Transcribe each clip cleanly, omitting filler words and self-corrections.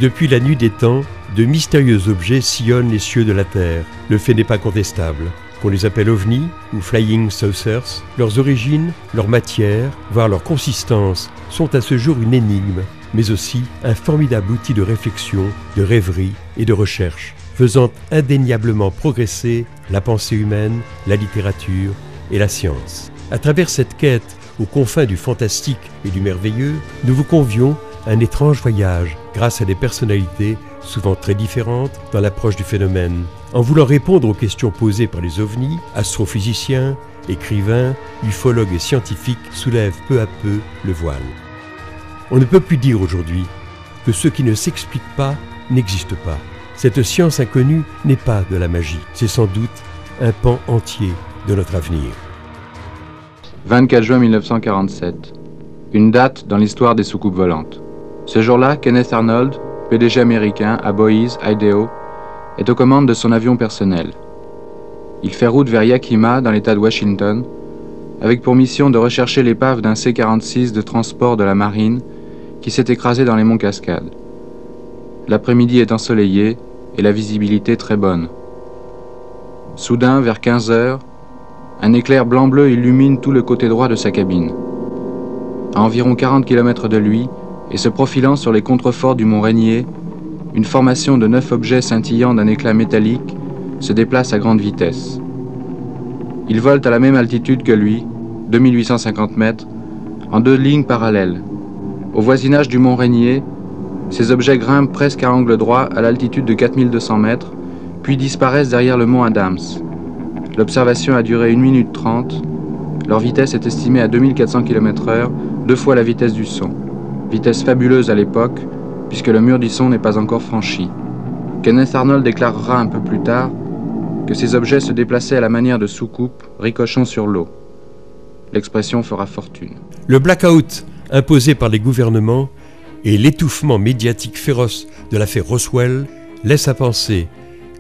Depuis la nuit des temps, de mystérieux objets sillonnent les cieux de la Terre. Le fait n'est pas contestable. Qu'on les appelle ovnis ou flying saucers, leurs origines, leur matière, voire leur consistance, sont à ce jour une énigme, mais aussi un formidable outil de réflexion, de rêverie et de recherche, faisant indéniablement progresser la pensée humaine, la littérature et la science. À travers cette quête aux confins du fantastique et du merveilleux, nous vous convions à un étrange voyage grâce à des personnalités souvent très différentes dans l'approche du phénomène. En voulant répondre aux questions posées par les ovnis, astrophysiciens, écrivains, ufologues et scientifiques soulèvent peu à peu le voile. On ne peut plus dire aujourd'hui que ce qui ne s'explique pas n'existe pas. Cette science inconnue n'est pas de la magie, c'est sans doute un pan entier de notre avenir. 24 juin 1947, une date dans l'histoire des soucoupes volantes. Ce jour-là, Kenneth Arnold, PDG américain à Boise, Idaho, est aux commandes de son avion personnel. Il fait route vers Yakima, dans l'État de Washington, avec pour mission de rechercher l'épave d'un C-46 de transport de la marine qui s'est écrasé dans les monts Cascades. L'après-midi est ensoleillé et la visibilité très bonne. Soudain, vers 15 heures, un éclair blanc-bleu illumine tout le côté droit de sa cabine. À environ 40 km de lui, et se profilant sur les contreforts du mont Rainier, une formation de 9 objets scintillant d'un éclat métallique se déplace à grande vitesse. Ils volent à la même altitude que lui, 2850 mètres, en 2 lignes parallèles. Au voisinage du mont Rainier, ces objets grimpent presque à angle droit à l'altitude de 4200 mètres, puis disparaissent derrière le mont Adams. L'observation a duré 1 minute 30. Leur vitesse est estimée à 2400 km/h, 2 fois la vitesse du son. Vitesse fabuleuse à l'époque, puisque le mur du son n'est pas encore franchi. Kenneth Arnold déclarera un peu plus tard que ces objets se déplaçaient à la manière de soucoupes ricochant sur l'eau. L'expression fera fortune. Le blackout imposé par les gouvernements et l'étouffement médiatique féroce de l'affaire Roswell laissent à penser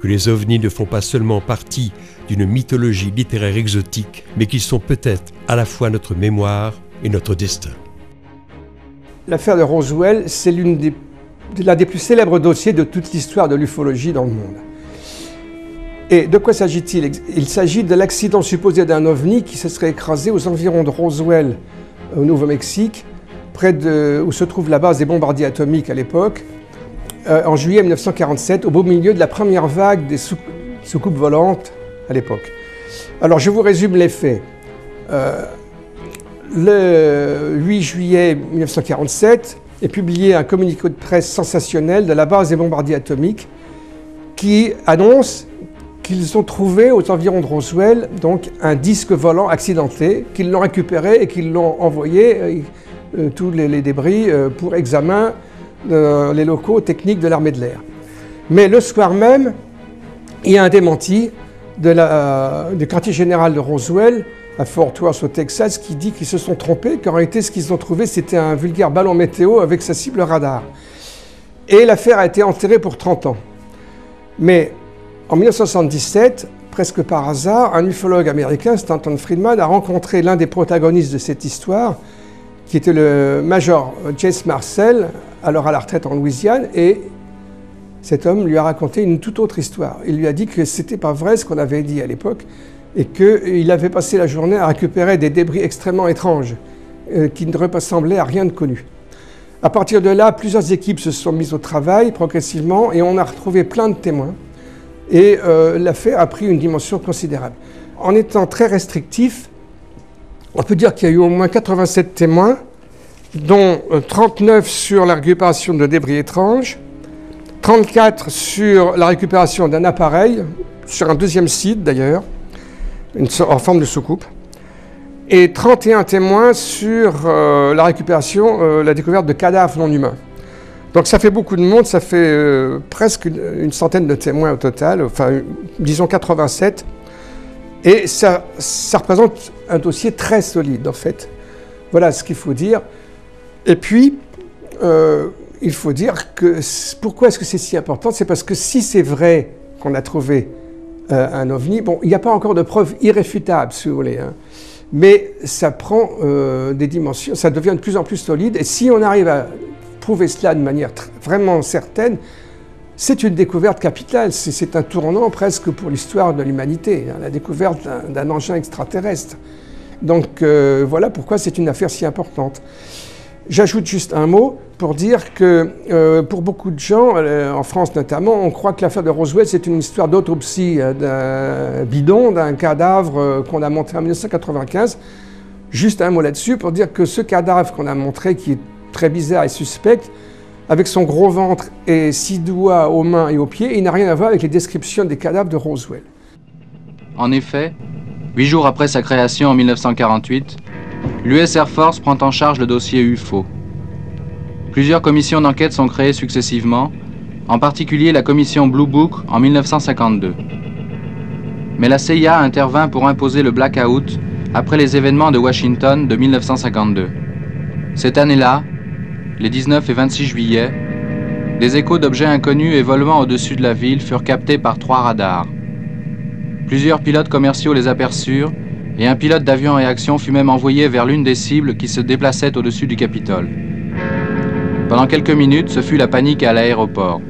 que les ovnis ne font pas seulement partie d'une mythologie littéraire exotique, mais qu'ils sont peut-être à la fois notre mémoire et notre destin. L'affaire de Roswell, c'est l'un des plus célèbres dossiers de toute l'histoire de l'ufologie dans le monde. Et de quoi s'agit-il? Il s'agit de l'accident supposé d'un ovni qui se serait écrasé aux environs de Roswell, au Nouveau-Mexique, près où se trouve la base des bombardiers atomiques à l'époque, en juillet 1947, au beau milieu de la première vague des soucoupes volantes à l'époque. Alors je vous résume les faits. Le 8 juillet 1947 est publié un communiqué de presse sensationnel de la base des bombardiers atomiques qui annonce qu'ils ont trouvé aux environs de Roswell donc un disque volant accidenté, qu'ils l'ont récupéré et qu'ils l'ont envoyé, tous les débris, pour examen les locaux techniques de l'armée de l'air. Mais le soir même, il y a un démenti du quartier général de Roswell à Fort Worth au Texas qui dit qu'ils se sont trompés, qu'en réalité ce qu'ils ont trouvé c'était un vulgaire ballon météo avec sa cible radar. Et l'affaire a été enterrée pour 30 ans. Mais en 1977, presque par hasard, un ufologue américain, Stanton Friedman, a rencontré l'un des protagonistes de cette histoire, qui était le major James Marcel, alors à la retraite en Louisiane, et cet homme lui a raconté une toute autre histoire. Il lui a dit que c'était pas vrai ce qu'on avait dit à l'époque, et qu'il avait passé la journée à récupérer des débris extrêmement étranges, qui ne ressemblaient à rien de connu. À partir de là, plusieurs équipes se sont mises au travail progressivement, et on a retrouvé plein de témoins, et l'affaire a pris une dimension considérable. En étant très restrictif, on peut dire qu'il y a eu au moins 87 témoins, dont 39 sur la récupération de débris étranges, 34 sur la récupération d'un appareil, sur un deuxième site d'ailleurs, en forme de soucoupe, et 31 témoins sur la récupération, la découverte de cadavres non humains. Donc ça fait beaucoup de monde, ça fait presque une centaine de témoins au total, enfin disons 87, et ça représente un dossier très solide en fait. Voilà ce qu'il faut dire. Et puis, il faut dire que pourquoi est-ce que c'est si important? C'est parce que si c'est vrai qu'on a trouvé un ovni, bon, il n'y a pas encore de preuves irréfutables, si vous voulez, hein, mais ça prend des dimensions, ça devient de plus en plus solide, et si on arrive à prouver cela de manière vraiment certaine, c'est une découverte capitale, c'est un tournant presque pour l'histoire de l'humanité, hein, la découverte d'un engin extraterrestre. Donc voilà pourquoi c'est une affaire si importante. J'ajoute juste un mot pour dire que pour beaucoup de gens, en France notamment, on croit que l'affaire de Roswell c'est une histoire d'autopsie d'un bidon, d'un cadavre qu'on a montré en 1995. Juste un mot là-dessus pour dire que ce cadavre qu'on a montré, qui est très bizarre et suspect, avec son gros ventre et 6 doigts aux mains et aux pieds, il n'a rien à voir avec les descriptions des cadavres de Roswell. En effet, 8 jours après sa création en 1948, l'US Air Force prend en charge le dossier UFO. Plusieurs commissions d'enquête sont créées successivement, en particulier la commission Blue Book en 1952. Mais la CIA intervint pour imposer le blackout après les événements de Washington de 1952. Cette année-là, les 19 et 26 juillet, des échos d'objets inconnus et volant au-dessus de la ville furent captés par 3 radars. Plusieurs pilotes commerciaux les aperçurent et un pilote d'avion en réaction fut même envoyé vers l'une des cibles qui se déplaçait au-dessus du Capitole. Pendant quelques minutes, ce fut la panique à l'aéroport.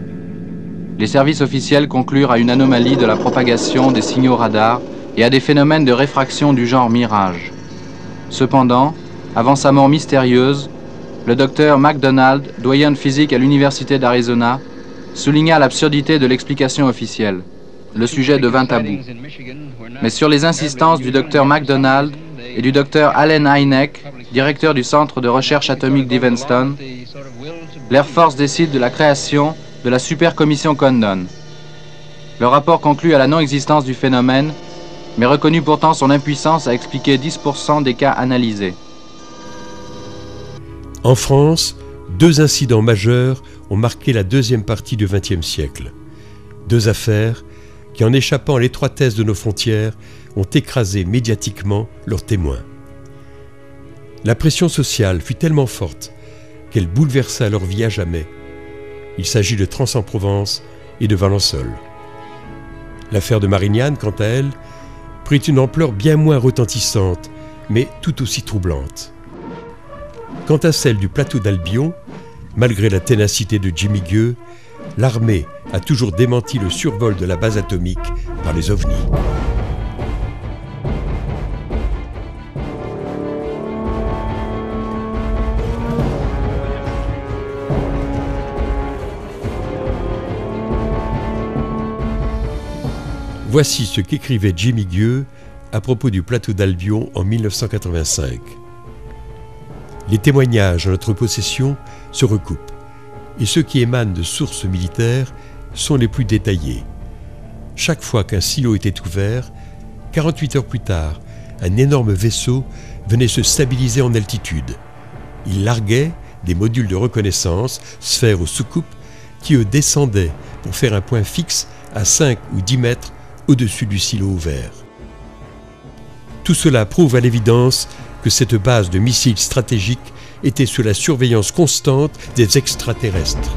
Les services officiels conclurent à une anomalie de la propagation des signaux radars et à des phénomènes de réfraction du genre mirage. Cependant, avant sa mort mystérieuse, le docteur McDonald, doyen de physique à l'Université d'Arizona, souligna l'absurdité de l'explication officielle. Le sujet devint tabou. Mais sur les insistances du docteur McDonald et du docteur Allen Hynek, directeur du centre de recherche atomique d'Evanston, l'Air Force décide de la création de la super commission Condon. Le rapport conclut à la non-existence du phénomène, mais reconnut pourtant son impuissance à expliquer 10% des cas analysés. En France, 2 incidents majeurs ont marqué la deuxième partie du XXe siècle. 2 affaires qui, en échappant à l'étroitesse de nos frontières, ont écrasé médiatiquement leurs témoins. La pression sociale fut tellement forte qu'elle bouleversa leur vie à jamais. Il s'agit de Trans-en-Provence et de Valençol. L'affaire de Marignane, quant à elle, prit une ampleur bien moins retentissante, mais tout aussi troublante. Quant à celle du plateau d'Albion, malgré la ténacité de Jimmy Gueux, l'armée a toujours démenti le survol de la base atomique par les ovnis. Voici ce qu'écrivait Jimmy Gueux à propos du plateau d'Albion en 1985. Les témoignages en notre possession se recoupent, et ceux qui émanent de sources militaires sont les plus détaillés. Chaque fois qu'un silo était ouvert, 48 heures plus tard, un énorme vaisseau venait se stabiliser en altitude. Il larguait des modules de reconnaissance, sphères ou soucoupes, qui eux descendaient pour faire un point fixe à 5 ou 10 mètres au-dessus du silo ouvert. Tout cela prouve à l'évidence que cette base de missiles stratégiques était sous la surveillance constante des extraterrestres.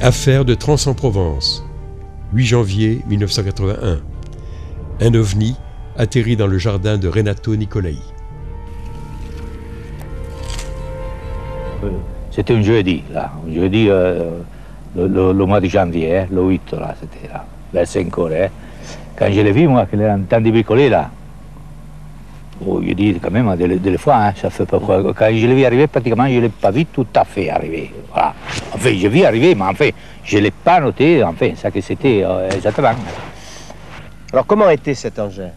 Affaire de Trans-en-Provence, 8 janvier 1981. Un ovni atterrit dans le jardin de Renato Nicolai. C'était un jeudi, là. Un jeudi, le mois de janvier, le 8, là, c'était là, vers 5 heures. Quand je l'ai vu, moi, qu'il est en train de bricoler, là, oh, je dis quand même, des fois, hein, ça fait pas quoi. Quand je l'ai vu arriver, pratiquement, je ne l'ai pas vu tout à fait arriver. Voilà. Enfin, j'ai vu arriver, mais enfin, je ne l'ai pas noté, enfin, ça que c'était exactement. Alors, comment était cet engin?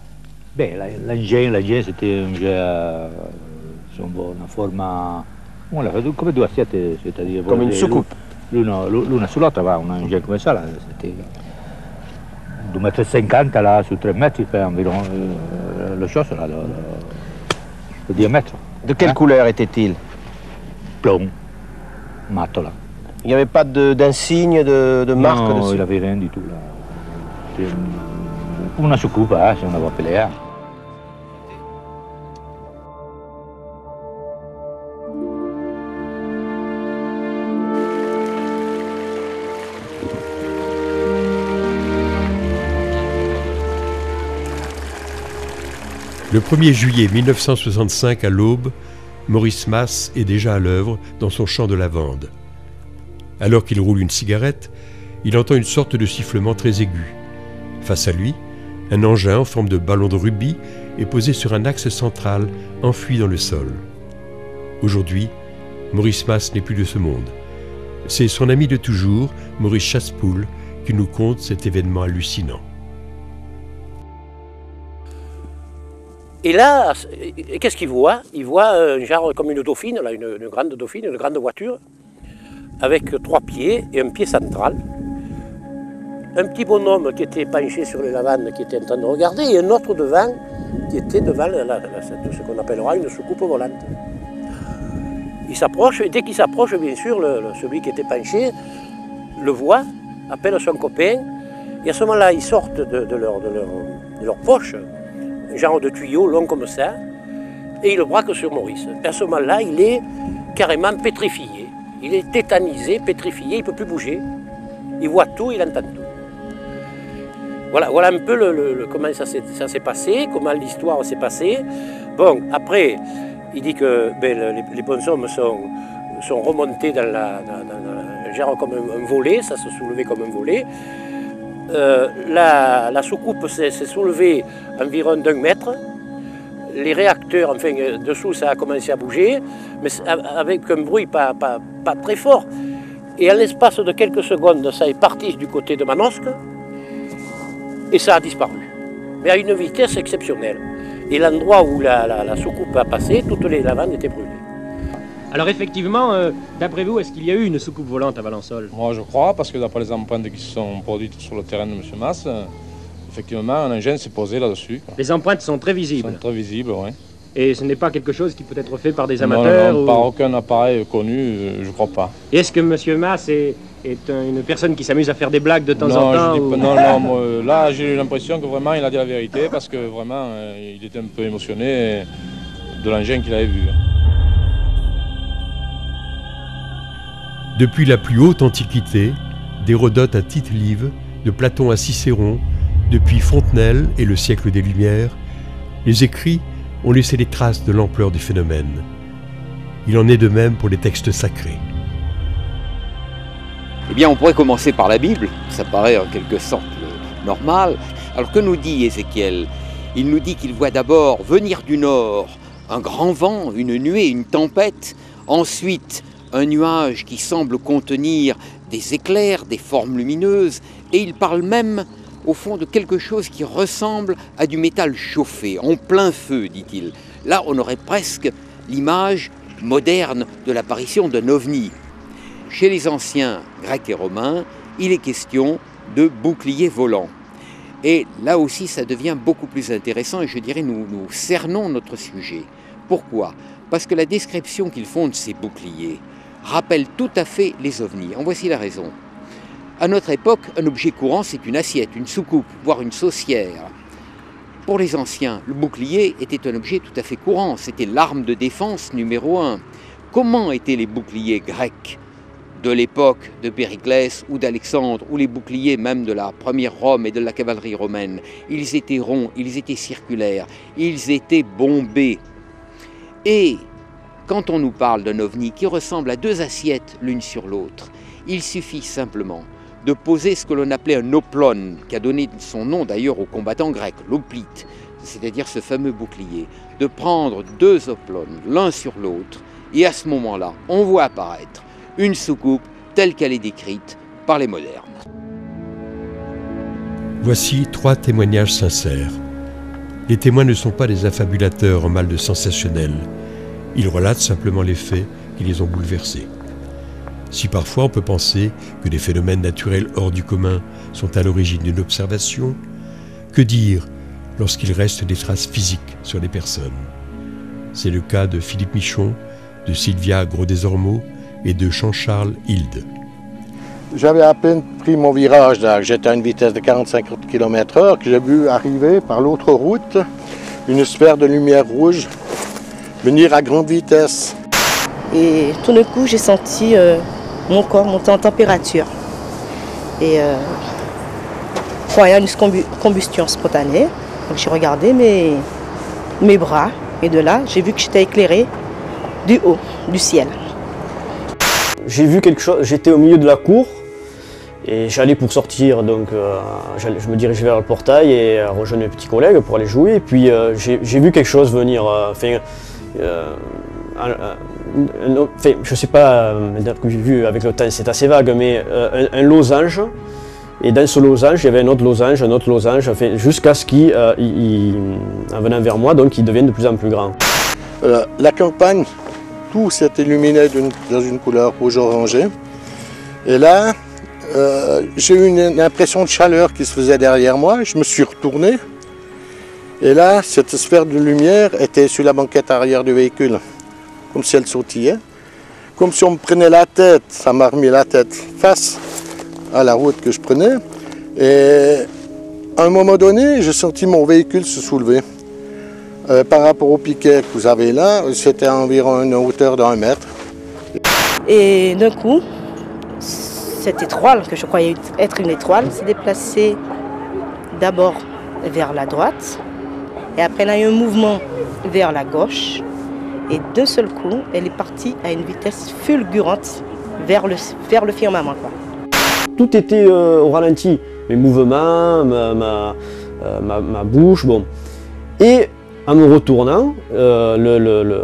Ben, l'engin, c'était un engin, una forma... come 2 assiette, c'est-à-dire... Comme une soucoupe. L'una sull'altra va, un engin come ça, là, c'était 2,50 m là, su 3 mètres, il fait environ le chose, là, le diamètre. De quelle couleur était-il? Plomb, mat, là. Il n'y avait pas d'insigne, de marque non, dessus? il n'avait rien du tout, là. C'était una soucoupe, hein, si on avait appelé, hein. Le 1er juillet 1965 à l'aube, Maurice Mas est déjà à l'œuvre dans son champ de lavande. Alors qu'il roule une cigarette, il entend une sorte de sifflement très aigu. Face à lui, un engin en forme de ballon de rugby est posé sur un axe central enfoui dans le sol. Aujourd'hui, Maurice Mas n'est plus de ce monde. C'est son ami de toujours, Maurice Chassepoul, qui nous conte cet événement hallucinant. Et là, qu'est-ce qu'il voit? Il voit un genre comme une dauphine, là, une grande dauphine, une grande voiture, avec 3 pieds et un pied central. Un petit bonhomme qui était penché sur les lavandes, qui était en train de regarder, et un autre devant, qui était devant ce qu'on appellera une soucoupe volante. Il s'approche, et dès qu'il s'approche, bien sûr, celui qui était penché le voit, appelle son copain, et à ce moment-là, ils sortent de leur poche un genre de tuyau long comme ça, et il le braque sur Maurice. Et à ce moment-là, il est carrément pétrifié. Il est tétanisé, pétrifié, il ne peut plus bouger. Il voit tout, il entend tout. Voilà un peu comment ça s'est passé, comment l'histoire s'est passée. Bon, après, il dit que les bonshommes sont remontés dans genre comme un volet, ça se soulevait comme un volet. La soucoupe s'est soulevée environ d'1 mètre. Les réacteurs, enfin, dessous, ça a commencé à bouger, mais avec un bruit pas très fort. Et à l'espace de quelques secondes, ça est parti du côté de Manosque, et ça a disparu. Mais à une vitesse exceptionnelle. Et l'endroit où la soucoupe a passé, toutes les lavandes étaient brûlées. Alors effectivement, d'après vous, est-ce qu'il y a eu une soucoupe volante à Valensole? Moi je crois, parce que d'après les empreintes qui sont produites sur le terrain de M. Mas, effectivement un engin s'est posé là-dessus. Les empreintes sont très visibles. Sont très visibles, oui. Et ce n'est pas quelque chose qui peut être fait par des amateurs? Non, par aucun appareil connu, je crois pas. Et est-ce que M. Mas est une personne qui s'amuse à faire des blagues de temps en temps? Non, moi, là j'ai eu l'impression que vraiment il a dit la vérité, parce que vraiment il était un peu émotionné de l'engin qu'il avait vu. Depuis la plus haute antiquité, d'Hérodote à Tite-Live, de Platon à Cicéron, depuis Fontenelle et le siècle des Lumières, les écrits ont laissé des traces de l'ampleur du phénomène. Il en est de même pour les textes sacrés. Eh bien, on pourrait commencer par la Bible, ça paraît en quelque sorte normal. Alors que nous dit Ézéchiel? Il nous dit qu'il voit d'abord venir du nord un grand vent, une nuée, une tempête, ensuite un nuage qui semble contenir des éclairs, des formes lumineuses, et il parle même, au fond, de quelque chose qui ressemble à du métal chauffé, en plein feu, dit-il. Là, on aurait presque l'image moderne de l'apparition d'un ovni. Chez les anciens grecs et romains, il est question de boucliers volants. Et là aussi, ça devient beaucoup plus intéressant, et je dirais, nous cernons notre sujet. Pourquoi? Parce que la description qu'ils font de ces boucliers rappelle tout à fait les ovnis. En voici la raison. À notre époque, un objet courant, c'est une assiette, une soucoupe, voire une saucière. Pour les anciens, le bouclier était un objet tout à fait courant. C'était l'arme de défense numéro 1. Comment étaient les boucliers grecs de l'époque de Périclès ou d'Alexandre, ou les boucliers même de la première Rome et de la cavalerie romaine? Ils étaient ronds, ils étaient circulaires, ils étaient bombés. Et quand on nous parle d'un ovni qui ressemble à 2 assiettes l'une sur l'autre, il suffit simplement de poser ce que l'on appelait un oplon, qui a donné son nom d'ailleurs aux combattants grecs, l'oplite, c'est-à-dire ce fameux bouclier, de prendre 2 oplones l'un sur l'autre, et à ce moment-là, on voit apparaître une soucoupe telle qu'elle est décrite par les modernes. Voici 3 témoignages sincères. Les témoins ne sont pas des affabulateurs en mal de sensationnel. Ils relatent simplement les faits qui les ont bouleversés. Si parfois on peut penser que des phénomènes naturels hors du commun sont à l'origine d'une observation, que dire lorsqu'il reste des traces physiques sur les personnes? C'est le cas de Philippe Michon, de Sylvia Gros-Desormeaux et de Jean-Charles Hilde. J'avais à peine pris mon virage, j'étais à une vitesse de 45 km/h, que j'ai vu arriver par l'autre route une sphère de lumière rouge venir à grande vitesse. Et tout d'un coup, j'ai senti mon corps monter en température. Et croyant une combustion spontanée, j'ai regardé, mais mes bras. Et de là, j'ai vu que j'étais éclairée du haut, du ciel. J'ai vu quelque chose, j'étais au milieu de la cour et j'allais pour sortir, donc je me dirigeais vers le portail et rejoindre mes petits collègues pour aller jouer. Et puis j'ai vu quelque chose venir, je sais pas, maintenant que j'ai vu avec le temps c'est assez vague, mais un losange. Et dans ce losange, il y avait un autre losange, jusqu'à ce qu'il, en venant vers moi, donc il devienne de plus en plus grand. La campagne, tout s'est illuminé dans une couleur rouge-orangé. Et là, j'ai eu une impression de chaleur qui se faisait derrière moi. Je me suis retourné. Et là, cette sphère de lumière était sur la banquette arrière du véhicule, comme si elle sautillait. Comme si on me prenait la tête, ça m'a remis la tête face à la route que je prenais. Et à un moment donné, j'ai senti mon véhicule se soulever. Par rapport au piquet que vous avez là, c'était à environ une hauteur d'1 mètre. Et d'un coup, cette étoile, que je croyais être une étoile, s'est déplacée d'abord vers la droite, et après elle a eu un mouvement vers la gauche, et d'un seul coup, elle est partie à une vitesse fulgurante vers le firmament, quoi. Tout était au ralenti, mes mouvements, ma bouche, bon. Et en me retournant, le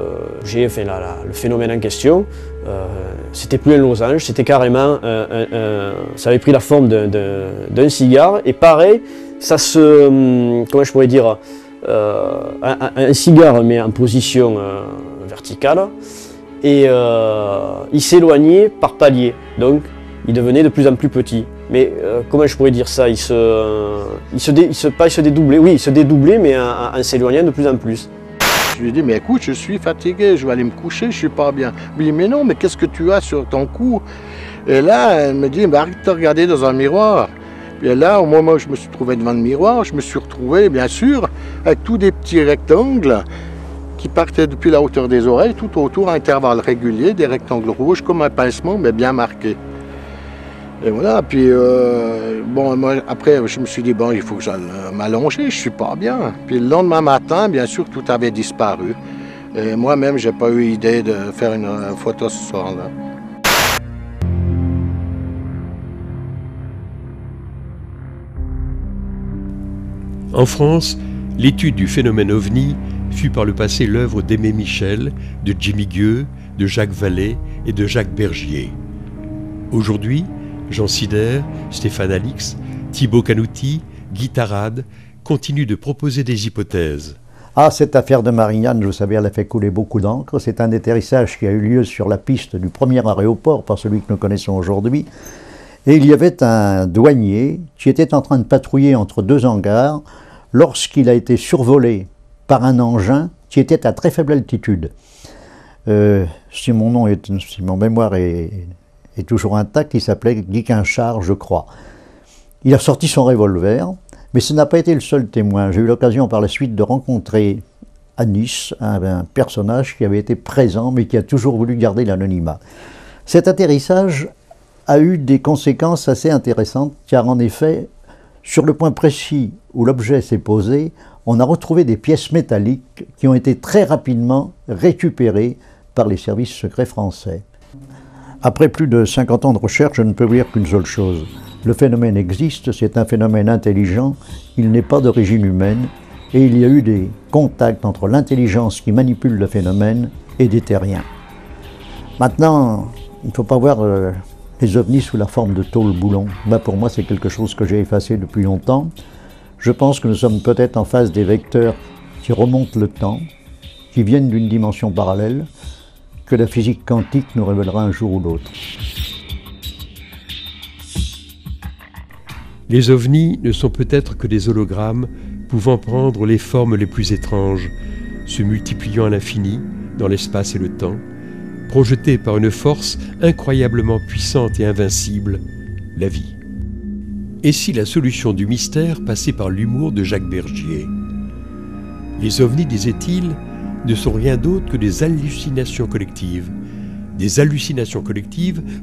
phénomène en question, c'était plus un losange, c'était carrément, ça avait pris la forme d'un cigare, et pareil, ça se, comment je pourrais dire, un cigare mais en position verticale, et il s'éloignait par paliers, donc il devenait de plus en plus petit. Mais comment je pourrais dire ça, il se dédoublait, oui, il se dédoublait, mais en s'éloignant de plus en plus. Je lui ai dit, mais écoute, je suis fatigué, je vais aller me coucher, je suis pas bien. Il me dit, mais non, mais qu'est-ce que tu as sur ton cou? Et là, elle me dit, bah, arrête de regarder dans un miroir. Et là, au moment où je me suis trouvé devant le miroir, je me suis retrouvé, bien sûr, avec tous des petits rectangles qui partaient depuis la hauteur des oreilles, tout autour, à intervalles réguliers, des rectangles rouges, comme un pincement, mais bien marqués. Et voilà, puis bon, moi, après, je me suis dit, bon, il faut que j'aille m'allonger, je suis pas bien. Puis le lendemain matin, bien sûr, tout avait disparu. Et moi-même, j'ai pas eu idée de faire une photo ce soir-là. En France, l'étude du phénomène OVNI fut par le passé l'œuvre d'Aimé Michel, de Jimmy Gueux, de Jacques Vallée et de Jacques Bergier. Aujourd'hui, Jean Sider, Stéphane Alix, Thibaut Canouty, Guy Tarade continuent de proposer des hypothèses. Ah, cette affaire de Marignane, vous savez, elle a fait couler beaucoup d'encre. C'est un atterrissage qui a eu lieu sur la piste du premier aéroport, par celui que nous connaissons aujourd'hui. Et il y avait un douanier qui était en train de patrouiller entre deux hangars lorsqu'il a été survolé par un engin qui était à très faible altitude. Si mon mémoire est toujours intact, il s'appelait Guy Quinchard, je crois. Il a sorti son revolver, mais ce n'a pas été le seul témoin. J'ai eu l'occasion par la suite de rencontrer à Nice un personnage qui avait été présent, mais qui a toujours voulu garder l'anonymat. Cet atterrissage a eu des conséquences assez intéressantes, car en effet, sur le point précis où l'objet s'est posé, on a retrouvé des pièces métalliques qui ont été très rapidement récupérées par les services secrets français. Après plus de 50 ans de recherche, je ne peux vous dire qu'une seule chose. Le phénomène existe, c'est un phénomène intelligent, il n'est pas d'origine humaine, et il y a eu des contacts entre l'intelligence qui manipule le phénomène et des terriens. Maintenant, il ne faut pas voir les ovnis sous la forme de tôle boulon. Là, pour moi, c'est quelque chose que j'ai effacé depuis longtemps. Je pense que nous sommes peut-être en face des vecteurs qui remontent le temps, qui viennent d'une dimension parallèle, que la physique quantique nous révélera un jour ou l'autre. Les ovnis ne sont peut-être que des hologrammes pouvant prendre les formes les plus étranges, se multipliant à l'infini dans l'espace et le temps, projetés par une force incroyablement puissante et invincible, la vie. Et si la solution du mystère passait par l'humour de Jacques Bergier? Les ovnis, disait-il, ne sont rien d'autre que des hallucinations collectives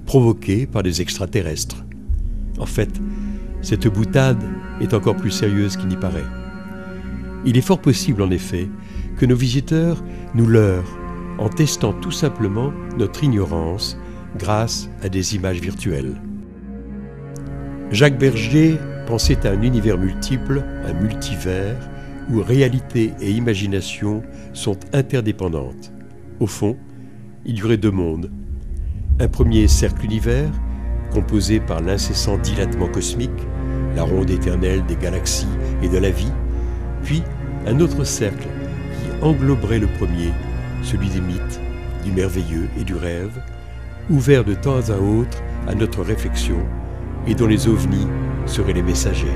provoquées par des extraterrestres. En fait, cette boutade est encore plus sérieuse qu'il n'y paraît. Il est fort possible, en effet, que nos visiteurs nous leurrent en testant tout simplement notre ignorance grâce à des images virtuelles. Jacques Bergier pensait à un univers multiple, un multivers, où réalité et imagination sont interdépendantes. Au fond, il y aurait deux mondes. Un premier cercle-univers, composé par l'incessant dilatement cosmique, la ronde éternelle des galaxies et de la vie, puis un autre cercle qui engloberait le premier, celui des mythes, du merveilleux et du rêve, ouvert de temps à autre à notre réflexion et dont les ovnis seraient les messagers.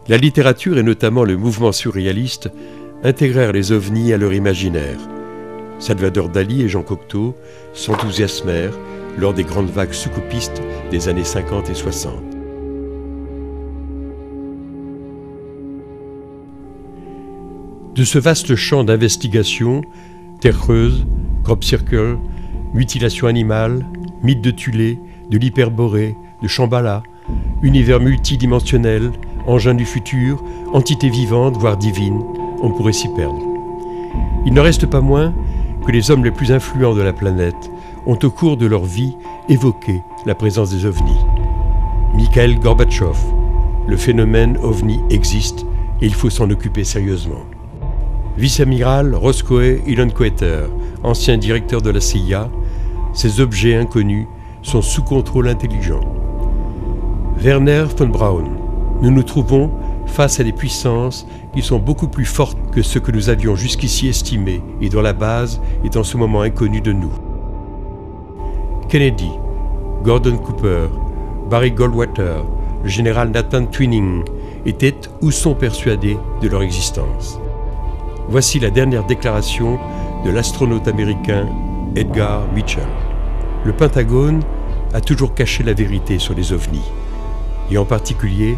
La littérature et notamment le mouvement surréaliste intégrèrent les ovnis à leur imaginaire. Salvador Dali et Jean Cocteau s'enthousiasmèrent lors des grandes vagues soucoupistes des années 50 et 60. De ce vaste champ d'investigation, Terre creuse, Crop Circle, mutilation animale, mythe de Thulé, de l'hyperborée, de Shambhala, univers multidimensionnel, engin du futur, entité vivante, voire divine, on pourrait s'y perdre. Il ne reste pas moins que les hommes les plus influents de la planète ont au cours de leur vie évoqué la présence des ovnis. Mikhail Gorbatchev, le phénomène ovni existe et il faut s'en occuper sérieusement. Vice-amiral Roscoe Hillenkoetter, ancien directeur de la CIA, ces objets inconnus sont sous contrôle intelligent. Werner von Braun, nous nous trouvons face à des puissances qui sont beaucoup plus fortes que ce que nous avions jusqu'ici estimé et dont la base est en ce moment inconnue de nous. Kennedy, Gordon Cooper, Barry Goldwater, le général Nathan Twining étaient ou sont persuadés de leur existence. Voici la dernière déclaration de l'astronaute américain Edgar Mitchell. Le Pentagone a toujours caché la vérité sur les ovnis, et en particulier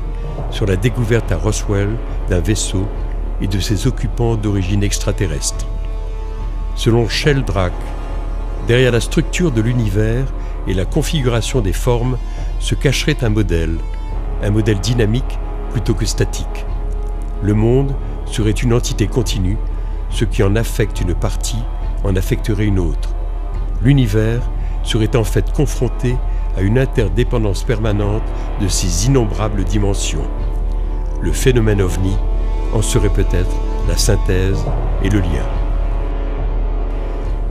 sur la découverte à Roswell d'un vaisseau et de ses occupants d'origine extraterrestre. Selon Sheldrake, derrière la structure de l'univers et la configuration des formes se cacherait un modèle dynamique plutôt que statique. Le monde serait une entité continue, ce qui en affecte une partie en affecterait une autre. L'univers serait en fait confronté à une interdépendance permanente de ces innombrables dimensions. Le phénomène ovni en serait peut-être la synthèse et le lien.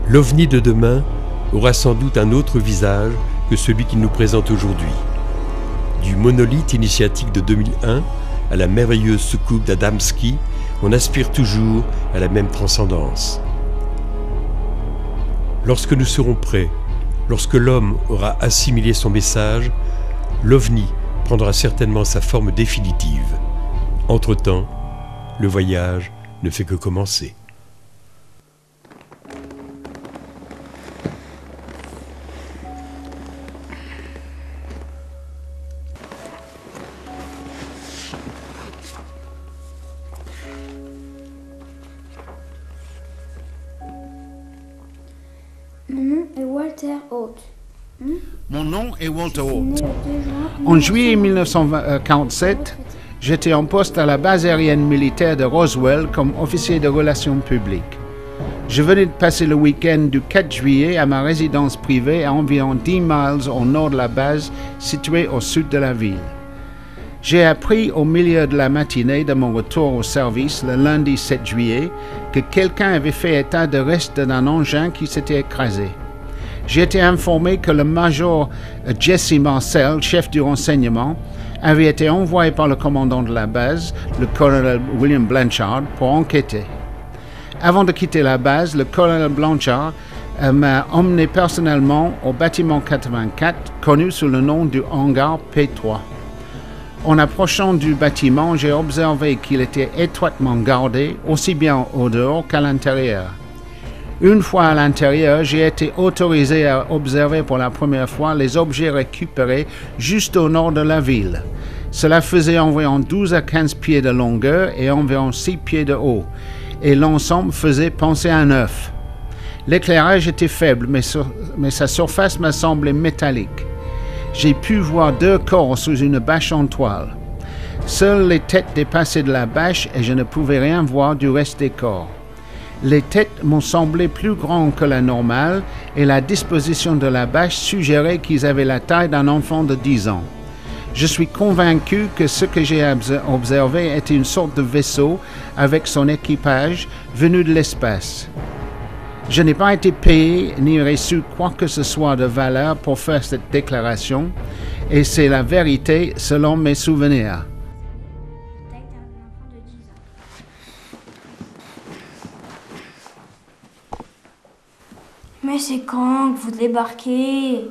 L'ovni de demain aura sans doute un autre visage que celui qu'il nous présente aujourd'hui. Du monolithe initiatique de 2001 à la merveilleuse soucoupe d'Adamski, on aspire toujours à la même transcendance. Lorsque nous serons prêts, lorsque l'homme aura assimilé son message, l'OVNI prendra certainement sa forme définitive. Entre-temps, le voyage ne fait que commencer. Mon nom est Walter Haute. En juillet 1947, j'étais en poste à la base aérienne militaire de Roswell comme officier de relations publiques. Je venais de passer le week-end du 4 juillet à ma résidence privée à environ 10 miles au nord de la base, située au sud de la ville. J'ai appris au milieu de la matinée de mon retour au service, le lundi 7 juillet, que quelqu'un avait fait état de restes d'un engin qui s'était écrasé. J'ai été informé que le major Jesse Marcel, chef du renseignement, avait été envoyé par le commandant de la base, le colonel William Blanchard, pour enquêter. Avant de quitter la base, le colonel Blanchard m'a emmené personnellement au bâtiment 84, connu sous le nom du hangar P3. En approchant du bâtiment, j'ai observé qu'il était étroitement gardé, aussi bien au dehors qu'à l'intérieur. Une fois à l'intérieur, j'ai été autorisé à observer pour la première fois les objets récupérés juste au nord de la ville. Cela faisait environ 12 à 15 pieds de longueur et environ 6 pieds de haut, et l'ensemble faisait penser à un œuf. L'éclairage était faible, mais sa surface m'a semblé métallique. J'ai pu voir 2 corps sous une bâche en toile. Seules les têtes dépassaient de la bâche et je ne pouvais rien voir du reste des corps. Les têtes m'ont semblé plus grandes que la normale et la disposition de la bâche suggérait qu'ils avaient la taille d'un enfant de 10 ans. Je suis convaincu que ce que j'ai observé était une sorte de vaisseau avec son équipage venu de l'espace. Je n'ai pas été payé ni reçu quoi que ce soit de valeur pour faire cette déclaration et c'est la vérité selon mes souvenirs. Mais c'est quand que vous débarquez ?